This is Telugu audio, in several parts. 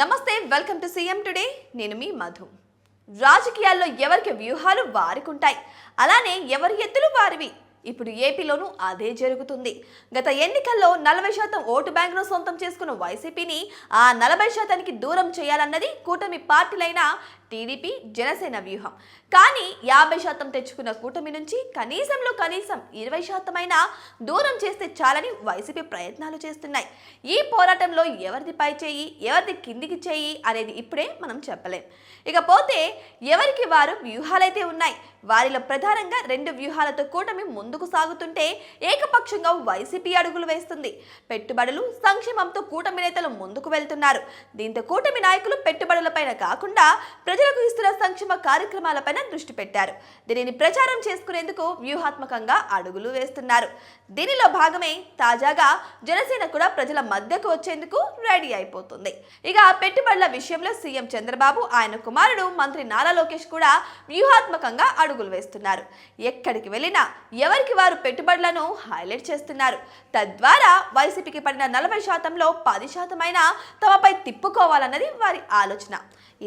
నమస్తే, వెల్కమ్ టు సీఎం టుడే. నేను మీ మధు. రాజకీయాల్లో ఎవరికి వ్యూహాలు వారికి ఉంటాయి, అలానే ఎవరి ఎత్తులు వారివి. ఇప్పుడు ఏపీలోనూ అదే జరుగుతుంది. గత ఎన్నికల్లో 40% ఓటు బ్యాంకును సొంతం చేసుకున్న వైసీపీని ఆ 40%కి దూరం చేయాలన్నది కూటమి పార్టీలైన టీడీపీ, జనసేన వ్యూహం. కానీ 50% తెచ్చుకున్న కూటమి నుంచి కనీసం 20% అయినా దూరం చేస్తే చాలని వైసీపీ ప్రయత్నాలు చేస్తున్నాయి. ఈ పోరాటంలో ఎవరిది పై చేయి, ఎవరిది కిందికి చేయి అనేది ఇప్పుడే మనం చెప్పలేం. ఇకపోతే ఎవరికి వారు వ్యూహాలైతే ఉన్నాయి. వారిలో ప్రధానంగా 2 వ్యూహాలతో కూటమి ముందుకు సాగుతుంటే ఏకపక్షంగా వైసీపీ అడుగులు వేస్తుంది. పెట్టుబడులు, సంక్షేమంతో కూటమి నేతలు ముందుకు వెళ్తున్నారు. దీంతో కూటమి నాయకులు పెట్టుబడులపైన కాకుండా ప్రజలకు ఇస్తున్న సంక్షేమ కార్యక్రమాలపైన దృష్టి పెట్టారు. దీనిని ప్రచారం చేసుకునేందుకు వ్యూహాత్మకంగా అడుగులు వేస్తున్నారు. దీనిలో భాగమే తాజాగా జనసేన కూడా ప్రజల మధ్యకు వచ్చేందుకు రెడీ అయిపోతుంది. ఇక పెట్టుబడుల విషయంలో సీఎం చంద్రబాబు, ఆయన కుమారుడు మంత్రి నారా లోకేష్ కూడా వ్యూహాత్మకంగా అడుగులు వేస్తున్నారు. ఎక్కడికి వెళ్ళినా ఎవరికి వారు పెట్టుబడులను హైలైట్ చేస్తున్నారు. తద్వారా వైసీపీకి పడిన 40%లో 10% అయినా తమపై తిప్పుకోవాలన్నది వారి ఆలోచన.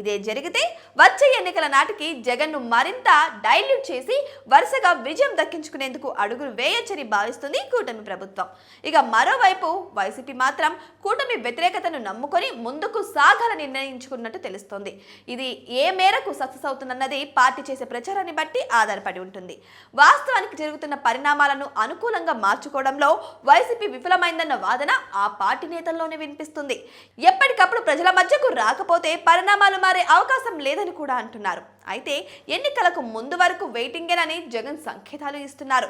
ఇదే జరిగితే వచ్చే ఎన్నికల నాటికి జగన్ను మరింత డైల్యూట్ చేసి వరుసగా విజయం దక్కించుకునేందుకు అడుగులు వేయొచ్చని భావిస్తుంది కూటమి ప్రభుత్వం. ఇక మరోవైపు వైసీపీ మాత్రం కూటమి వ్యతిరేకతను నమ్ముకొని ముందుకు సాగాలని నిర్ణయించుకున్నట్టు తెలుస్తోంది. ఇది ఏ మేరకు సక్సెస్ అవుతుందన్నది పార్టీ చేసే ప్రచారాన్ని బట్టి ఆధారపడి ఉంటుంది. వాస్తవానికి జరుగుతున్న పరిణామాలను అనుకూలంగా మార్చుకోవడంలో వైసీపీ విఫలమైందన్న వాదన ఆ పార్టీ నేతల్లోనే వినిపిస్తుంది. ఎప్పటికప్పుడు ప్రజల మధ్యకు రాకపోతే పరిణామాలు మారే అవకాశం లేదని కూడా అంటున్నారు. అయితే ఎన్నికలకు ముందు వరకు వెయిటింగేనని జగన్ సంకేతాలు ఇస్తున్నారు.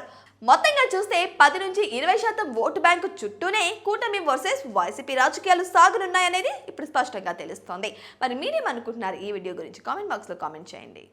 మొత్తంగా చూస్తే 10 నుంచి 20% ఓటు బ్యాంకు చుట్టూనే కూటమి వర్సెస్ వైసీపీ రాజకీయాలు సాగనున్నాయనేది ఇప్పుడు స్పష్టంగా తెలుస్తోంది. మరి మీరేమనుకుంటున్నారు ఈ వీడియో గురించి? కామెంట్ బాక్స్లో కామెంట్ చేయండి.